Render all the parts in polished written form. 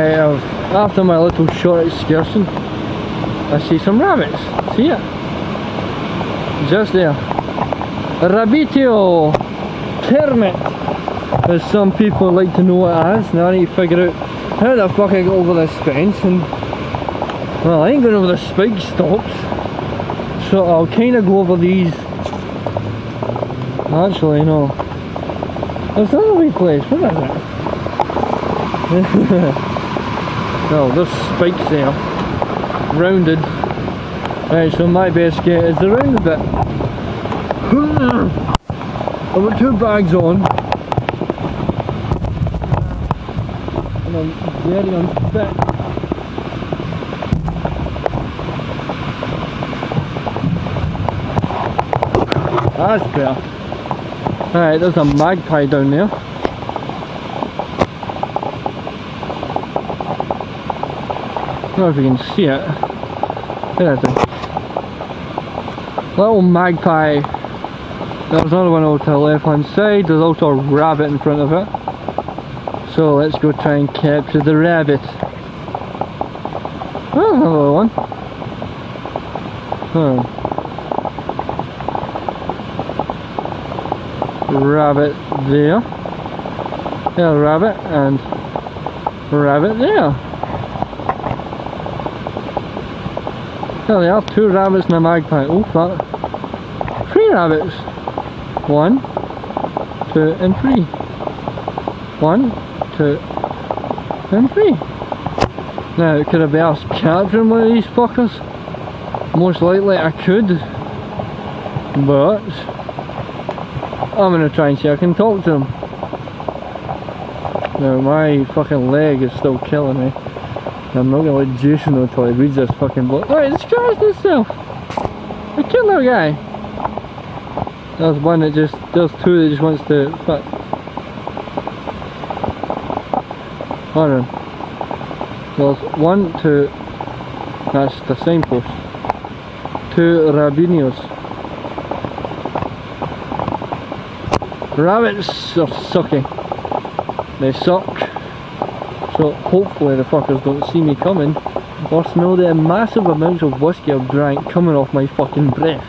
After my little short excursion, I see some rabbits. See it? Just there. Rabbitio Kermit, as some people like to know it as. Now I need to figure out how the fuck I get over this fence, and well, I ain't going over the spike stops, so I'll kind of go over these. Actually, no. There's another wee place. What is it? No, there's spikes there, rounded. Right, so my best get is the rounded bit. I've got 2 bags on, and I'm very unfit. That's better. Alright, there's a magpie down there. I don't know if you can see it. There it is. Little magpie. There's another one over to the left hand side. There's also a rabbit in front of it. So let's go try and capture the rabbit. Oh, another one. Rabbit there. Yeah, rabbit and rabbit there. There they are, 2 rabbits and a magpie. Oh fuck. 3 rabbits. 1, 2 and 3. 1, 2 and 3. Now could I be asked capturing one of these fuckers? Most likely I could, but I'm gonna try and see if I can talk to them. Now my fucking leg is still killing me. I'm not gonna let Jason know until he reads this fucking book. Right, it's scratched itself! I killed that guy! There's one that just, there's 2 that just wants to, fuck. Hold on. There's 1, 2, that's the signpost. 2 rabinos. Rabbits are sucking. They suck. So hopefully the fuckers don't see me coming or smell the massive amounts of whiskey I've drank coming off my fucking breath.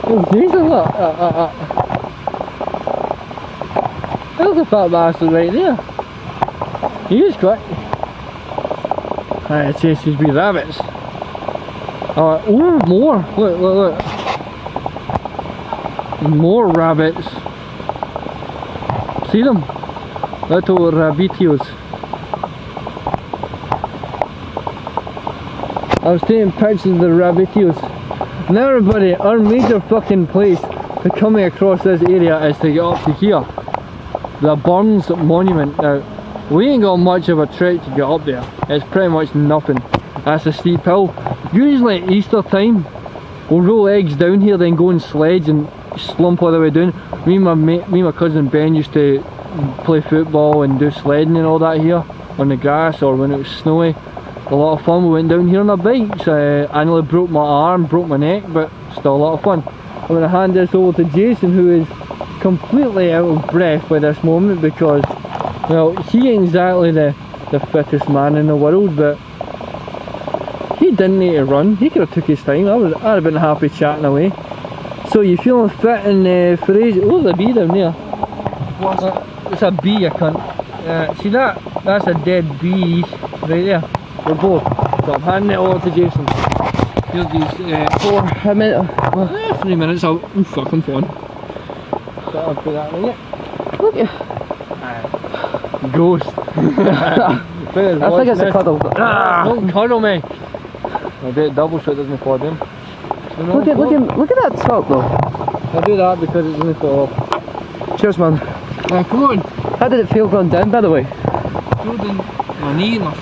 Oh Jesus, look! There's a fat bastard right there. He is quick. Alright, chase these wee rabbits. Oh, more! Look, look, look. More rabbits. See them? Little rabbitios. I was taking pictures of the rabbitios. Now everybody, our major fucking place to coming across this area is to get up to here. The Burns Monument. Now, we ain't got much of a trek to get up there. It's pretty much nothing. That's a steep hill. Usually at Easter time, we'll roll eggs down here, then go on sledge and slump all the way down. Me and my cousin Ben used to play football and do sledding and all that here on the grass, or when it was snowy. A lot of fun. We went down here on our bikes. I nearly broke my arm, broke my neck, but still a lot of fun. I'm going to hand this over to Jason, who is completely out of breath by this moment because, well, he ain't exactly the fittest man in the world, but he didn't need to run. He could have took his time. I'd have been happy chatting away. So you feeling fit and Fraser? Oh, the bee down there. What's that? It's a bee, you cunt. See that? That's a dead bee right there. We're both. So I'm handing it over to Jason. Here's these 4 minutes. 3 minutes. Oh fuck, I'm fine. So I'll put that in it. Look at ghost. I think it's a cuddle. Don't cuddle me. I bet double shot doesn't fall down. Look at that top though. I do that because it's only fall off. Cheers, man. Come on. How did it feel going down, by the way? Holding my knee, my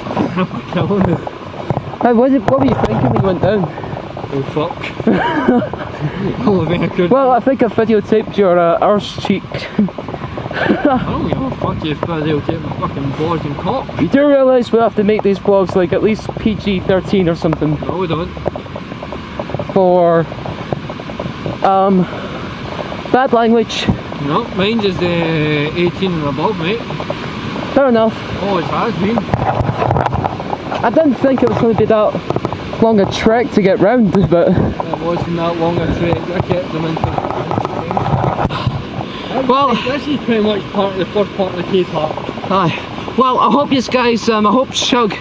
killing me. What were you thinking when you went down? Oh fuck. Well, I think I videotaped your arse cheek. I don't give a fuck if videotape my fucking balls and cock. You do realise we have to make these vlogs like at least PG-13 or something? No, we don't. For bad language. No, mine is 18 and above, mate. Fair enough. Oh, it has been. I didn't think it was going to be that long a trek to get round, but It wasn't that long a trek. I kept them into. well, This is pretty much part of the first part of the K park. aye. Well, I hope you guys, I hope Shug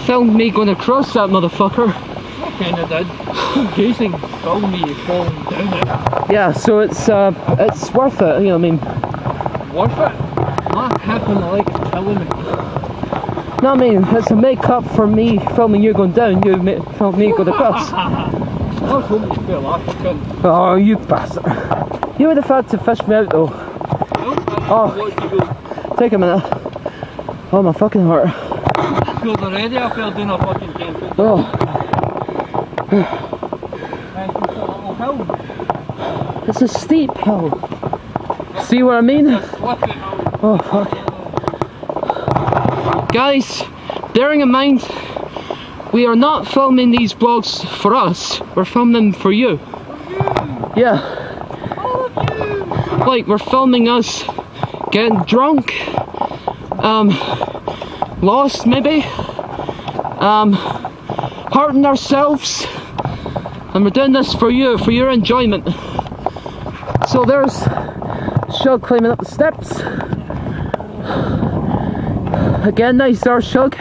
filmed me going across that motherfucker. I kinda did. Casing filmed me falling down it. Yeah, so it's worth it. You know, I mean, Worth it? Not happened like killing me. no, I mean, it's a make up for me filming you going down. You filmed me going across. I was hoping you fell off. I couldn't. Oh, you bastard! You would have had to fish me out though. Oh. Watch you go. Take a minute. Oh, my fucking heart. Feels already. I fell down a fucking 10 foot. Oh, And it's a little hill. it's a steep hill. See what I mean? It's a slippery hill. Oh, fuck. Guys, bearing in mind, we are not filming these vlogs for us, we're filming them for you. Yeah. Like, we're filming us getting drunk, lost maybe, hurting ourselves, and we're doing this for you, for your enjoyment. So there's Shug climbing up the steps. Again, nice there, Shug.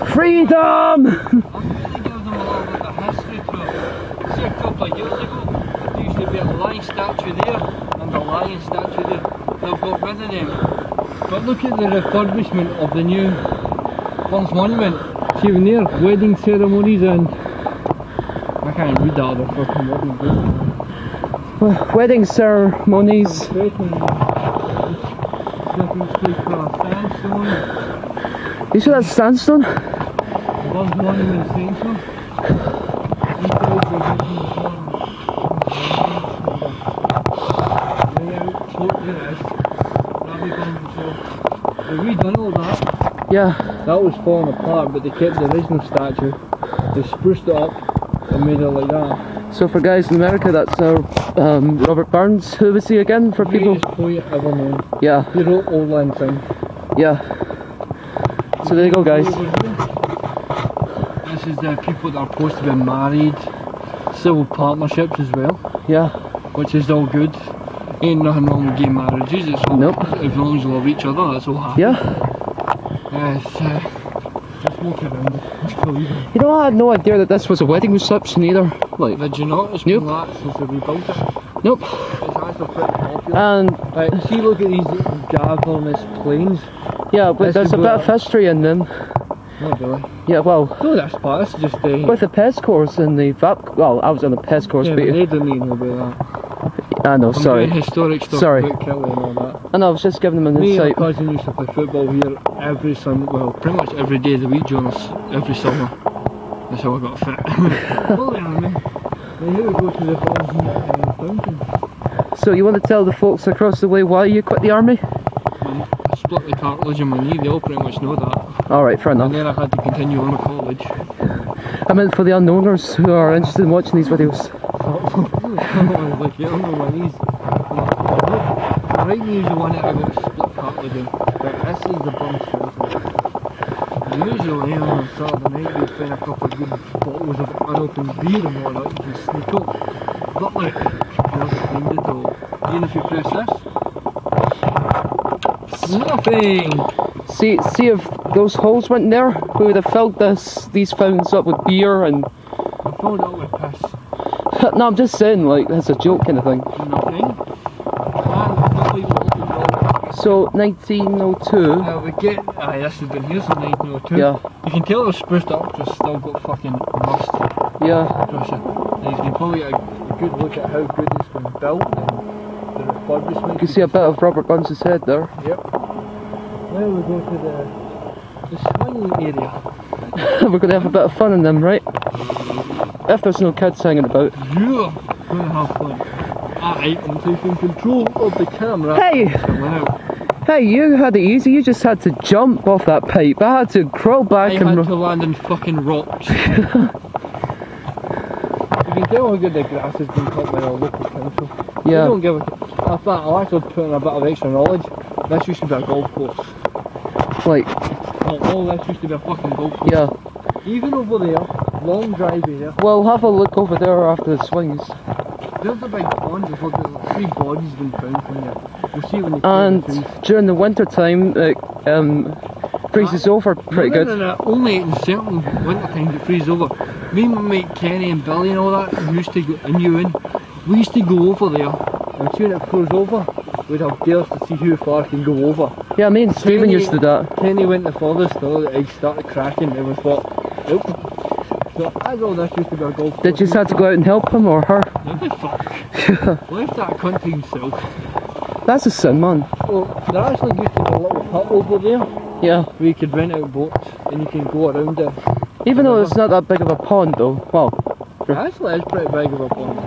Freedom! I'm going to give them a little bit of history to it. See, a couple of years ago, there used to be a lion statue there and a lion statue there. They've got rid of them. But look at the refurbishment of the new Burns Monument. See even there, wedding ceremonies and... I can't read that other fucking wedding book. Wedding ceremonies. Sandstone. You sure that's sandstone? Burns Monument sandstone. They redone all that. Yeah. That was falling apart, but they kept the original statue. They spruced it up and made it like that. So for guys in America, that's Robert Burns. Who was he again? For people? Greatest poet ever known. Yeah. He wrote Old Lang Syne. Yeah. So there you go, guys. This is the people that are supposed to be married. Civil partnerships as well, Yeah. which is all good. Ain't nothing wrong with gay marriages. It's all, Nope. as long as you love each other, that's all happy. Yeah. It's just walk around it. Just believe it. You know, I had no idea that this was a wedding reception either. Like, Did you not? It's been like that since they rebuilt it. nope. It's actually pretty popular. And Right, see, look at these javelin planes. yeah, but This there's is a bit where- of history in them. Not really. Yeah, well, No, that's part. It's just with the PES course and the VAP. Well, I was on the PES course, yeah, but but they didn't even know about that. I know. I'm Sorry. doing historic stuff Sorry. about Kelly and all that. I know. I was just giving them an Me and my insight. cousin used to play football here every Sunday, well, pretty much every day of the week, Jonas, every summer. That's how I got fit. Well, then, I mean, here we go to the fountain. So you want to tell the folks across the way why you quit the army? I split the cartilage in my knee, they all pretty much know that. All right, fair enough. And then I had to continue on to college. I meant for the unknowners who are interested in watching these videos. I was like, yeah, I'm on my knees. The right knee is the one that I got split cartilage in, but this is the bum skeleton. Usually on a Saturday night you'd find a couple of good bottles of unopened beer and whatnot you can sneak up. But like, you never find it all. Even if you press this, nothing! See if those holes went in there, we would have filled these fountains up with beer and... I filled it up with piss. No, I'm just saying, like, that's a joke kind of thing. Nothing. And not even opened all. So, 1902... We get, this has been here since 1902. Yeah. You can tell it was spruced up, just still got fucking rust Yeah. across it. And you can probably get a good look at how good it's been built and the refurbishment. You can see a bit of Robert Burns' head there. Yep. Now we go to the swing area. We're going to have a bit of fun in them, right? If there's no kids hanging about. Yeah, gonna have fun. I'm taking control of the camera. Hey! Chilling out. Hey, you had it easy, you just had to jump off that pipe. I had to crawl back I and... had to land in fucking rocks. You can tell how good the grass has been cut by our local council. Yeah. They don't give a In fact, I'll actually put in a bit of extra knowledge. This used to be a golf course. Like, All this used to be a fucking golf course. yeah. Even over there, long driveway there. Well, have a look over there after the swings. There's a big pond with like 3 bodies been found from there. You'll see when they clear And the trees. during the winter time, it freezes over pretty good. No, only in certain winter times it freezes over. Me and my mate Kenny and Billy and all that used to go, and Ewan, we used to go over there, and when it froze over, we'd have dares to see who far can go over. Yeah, me and Stephen Kenny- used to do that. Kenny went the furthest, and all the eggs started cracking, and we thought, nope. So as all this used to be a golf course. Did you have to go out and help him or her? No, fuck. Left that cunt to himself. That's a sin, man. Well, there actually used to be a little hut over there, Yeah. where you could rent out boats, and you can go around it. Even though it's not that big of a pond, though. Well, Actually, it's pretty big of a pond.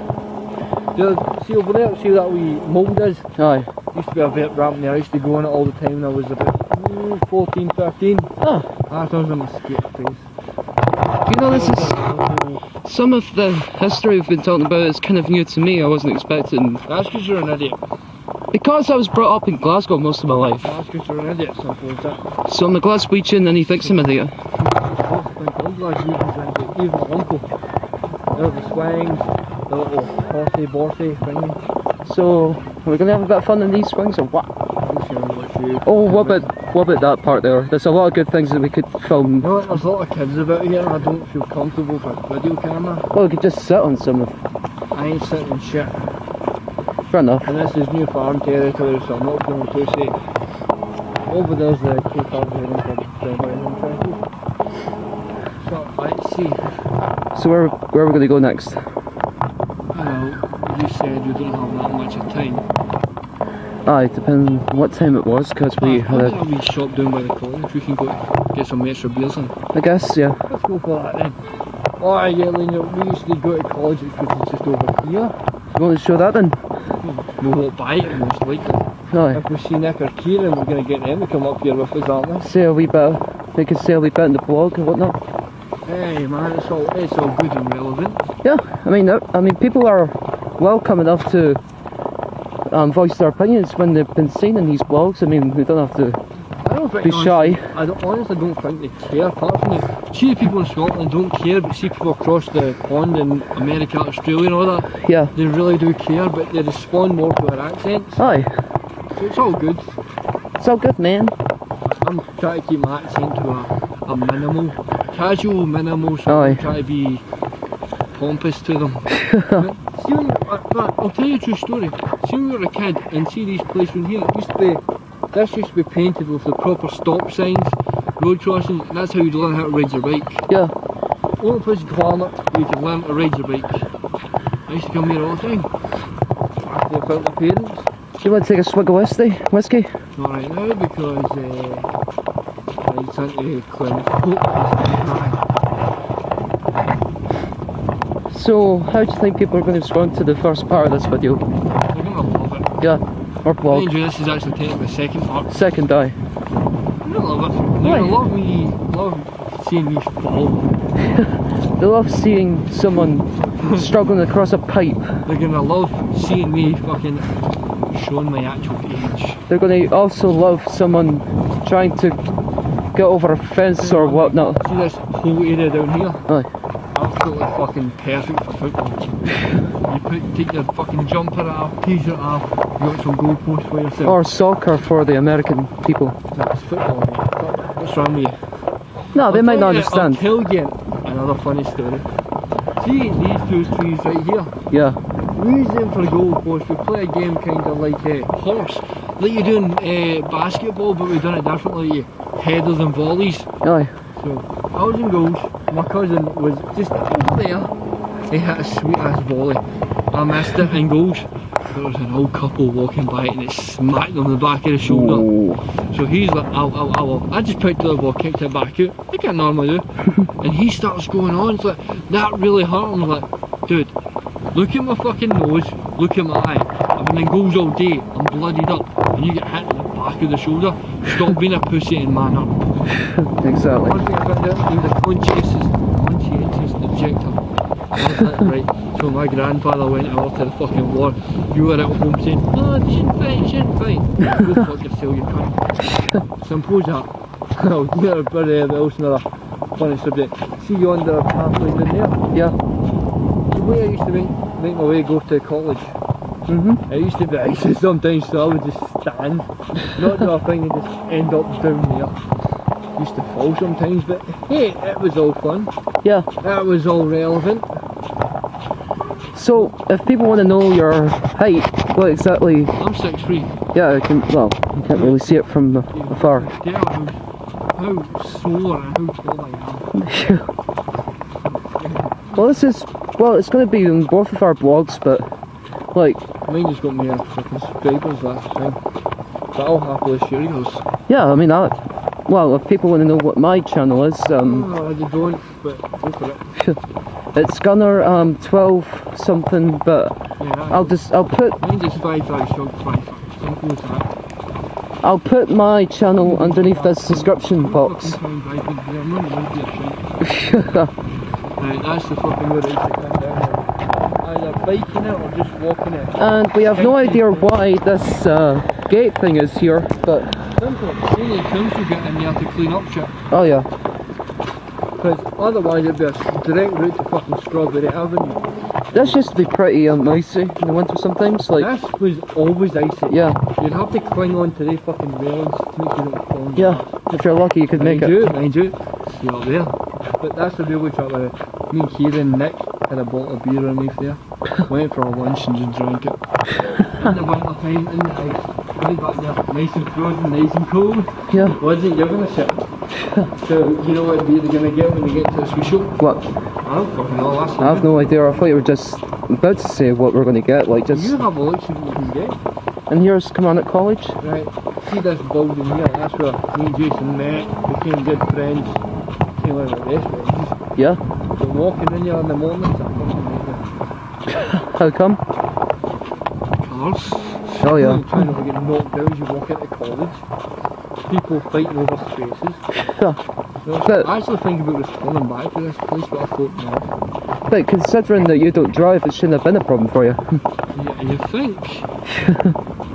See over there, see that wee mould is? aye. Used to be a vet ramp there, I used to go on it all the time when I was about 14, 15. Ah, That was in my skate phase. you know, this is some of the history we've been talking about is kind of new to me. I wasn't expecting. That's because you're an idiot. Because I was brought up in Glasgow most of my life. That's because you're an idiot, simple as that. So I'm a Glaswegian and he thinks I'm an idiot. Even my uncle. There's the swings, the little horsey-borsey thingy. So, we're going to have a bit of fun in these swings or what? I'm sure what you... Oh, what about that part there? There's a lot of good things that we could film. You know what, there's a lot of kids about here and I don't feel comfortable with video camera. Well, we could just sit on some of. I ain't sitting in shit. Fair enough. And this is new farm territory, so I'm not feeling too safe. Over there's the Cape Farm heading for the So, let's see. So where are we going to go next? Well, you said you don't have that much of time. Aye, depending what time it was, because we had There's a a... wee shop down by the college, we can go get some extra beers in. I guess, yeah. Let's go for that then. Oh yeah, Lena, we used to go to college because it's just over here. You want to show that then? We won't buy it most likely. Aye. If we see Nick or Kieran, we're going to get them to come up here with us, aren't we? Say a wee bit, they could say a wee bit in the blog and whatnot. Hey man, it's all good and relevant. Yeah, I mean people are welcome enough to voice their opinions when they've been seen in these blogs. I mean, we don't have to I don't think be honestly, shy. I honestly don't think they care. Apart from the, see the people in Scotland don't care, but see people across the pond in America, Australia and all that, Yeah. they really do care, but they respond more to our accents. Aye. So it's all good. It's all good, man. I'm trying to keep my accent to a minimal, casual minimal, so Aye. I'm trying to be pompous to them. But see when I'll tell you a true story. See when you were a kid and see these places in here, this used to be painted with the proper stop signs, road crossing, and that's how you'd learn how to ride your bike. Yeah. Only place in Clamart where you can learn to ride your bike. I used to come here all the time. Without my parents. Do you want to take a swig of whiskey? Not right now because I tend to clear my throat. So, how do you think people are going to respond to the first part of this video? They're gonna love it. Yeah, or I blog. enjoy this is actually taking the second part. Second eye. They're gonna love it. They're Why? gonna love seeing me fall. They love seeing someone struggling across a pipe. They're gonna love seeing me fucking showing my actual age. They're going to also love someone trying to get over a fence or whatnot. See this whole area down here? Aye. Absolutely fucking perfect for football. Take your fucking jumper off, t-shirt off, you got some goalposts for yourself. Or soccer for the American people. That's football, mate. What's wrong with you? No, they might not I'll understand. tell you another funny story. See these two trees right here? Yeah. We use them for goalposts. We play a game kind of like horse. Like you do in basketball, but we've done it differently. Headers and volleys. Aye. So, I was in goals. My cousin was just over there. He hit a sweet ass volley. I missed it in goals. There was an old couple walking by and it smacked on the back of the shoulder. Ooh. So he's like, ow. I just picked up the ball, kicked it back out, like I normally do. And he starts going on, it's like, that really hurt. I'm like, dude, look at my fucking nose, look at my eye. I've been in goals all day, I'm bloodied up, and you get hit in the back of the shoulder. Stop being a pussy and man up. Exactly. One thing I got down, he was a conscientious objector. Right, so my grandfather went off to the fucking war. You were at home saying, oh, Sinn Féin. Go fuck yourself, you cunt. Simple as that. Oh, yeah, but else another funny subject. See you under a pathway in there? Yeah. The way I used to make my way go to college. It used to be icy sometimes, so I would just stand, not do a thing and just end up down there. Used to fall sometimes, but hey, it was all fun. Yeah. That was all relevant. So, if people want to know your height, what exactly? I'm 6'3". Yeah, I can. Well, you can't really see it from afar. Tell how sore and how tall I am. Well, this is. Well, it's going to be in both of our blogs, but like. Mine just got me a fucking subscribers last time, but I'll happily share yours. Yeah, I mean, well, if people want to know what my channel is, Oh, they don't, but go for it. it's Gunner 12 something, but Yeah, I'll put mine's just 5 short 5. Simple as that. I'll put my channel underneath this description box. I'm running out of shit. Right, that's the fucking road I come down there. Either biking it or just walking it. And we have no idea why this gate thing is here, but Simple. Only the council get in there to clean up shit. oh yeah, Because otherwise it'd be a direct route to fucking Strawberry Avenue. this used to be pretty icy in the winter sometimes. Like, This was always icy. yeah, You'd have to cling on to the fucking railings to make sure you don't fall. yeah. If you're lucky, you could make Mind it. you, mind you. See up there. But that's the railway track where me and Kieran, Nick had a bottle of beer underneath there. Went for our lunch and just drank it. In the winter time, in the ice. Right back there, nice and frozen, nice and cold. Yeah. Wasn't giving a shit. So, you know what beer they're going to get when they get to the sweet shop? What? I don't fucking know, that's I have no idea. I thought you were just about to say what we're going to get. Like, just. You have a look, see what you can get. And here's Kilmarnock College. Right, see this building here, that's where me and Jason met, became good friends, became one of my best friends. Yeah. But walking in here in the mornings, I fucking hate it. How come? Cars. Oh yeah. I'm trying not to get knocked down as you walk into college. People fighting over spaces. So But- I actually think about returning back to this place, but I thought no. But considering that you don't drive, it shouldn't have been a problem for you. Yeah, you think.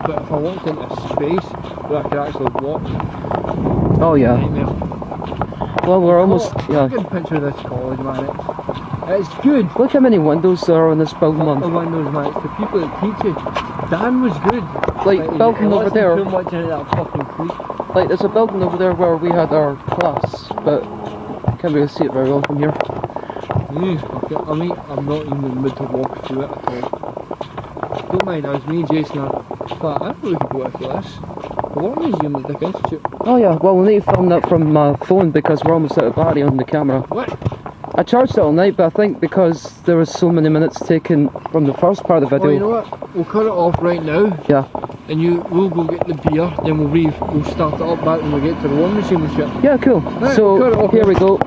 But if I walked into a space where I could actually walk, Oh yeah. nightmare. Well, we're almost. Oh, Yeah. I can picture this college, man. It's good. Look how many windows there are on this building, The man. windows, man. It's the people that teach you. Dan was good. Like, building he over wasn't there. too much into that fucking clique. Like, there's a building over there where we had our class, but can't really see it very well from here. Fuck it. I mean, I'm not even in the mood to walk through it at all. Don't mind, as me and Jason are. But I thought we could go after this. The War Museum at the Institute. Oh yeah, well we need to film that from my phone because we're almost out of battery on the camera. What? I charged it all night, but I think because there was so many minutes taken from the first part of the Well, you video. know what? We'll cut it off right now. Yeah. And we'll go get the beer. Then we'll start it up back when we get to the War Museum and shit. Yeah, cool. Right, So cut it off here now. we go.